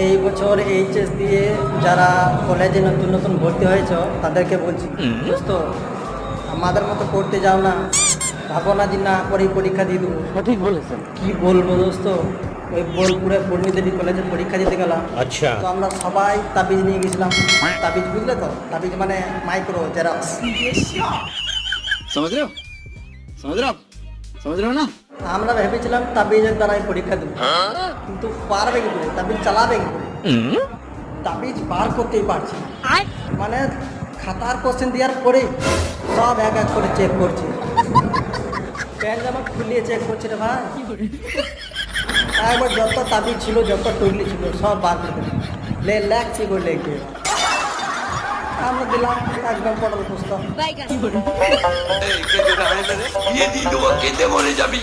এই বছর এইচএস দিয়ে যারা কলেজে নতুন নতুন ভর্তি হয়েছ তাদেরকে বলছি দোস্ত আমাদের মতো পড়তে যাও না, ভাবো না যে না পরেই পরীক্ষা দিয়ে দেবো। সঠিক বলেছেন। কি বলবো দোস্ত, ওই বোলপুরে পূর্ণিদেবী কলেজে পরীক্ষা দিতে গেলাম। আচ্ছা। তো আমরা সবাই তাবিজ নিয়ে গেছিলাম। তাবিজ বুঝলে তো, তাবিজ মানে মাইক্রো জেরক্স। समझ रहे हो समझ रहे हो आप समझ रहे हो ना। আমরা ভেবেছিলাম তাবিজের দ্বারাই পরীক্ষা দেবো, কিন্তু পারবে কি করে, তাবিজ চালাবে কি করে, তাবিজ বার করতেই পারছি না। মানে খাতার কোশ্চেন দেওয়ার পরেই সব এক এক করে চেক করছি, প্যান্ট জামা খুলিয়ে চেক করছি রে ভাই। একবার যত তাবিজ ছিল যত টুকলি ছিল সব বার করে দিল, লেখছি করে লেখে আমরা দিলাম একদম পটল পুস্তক। যাবি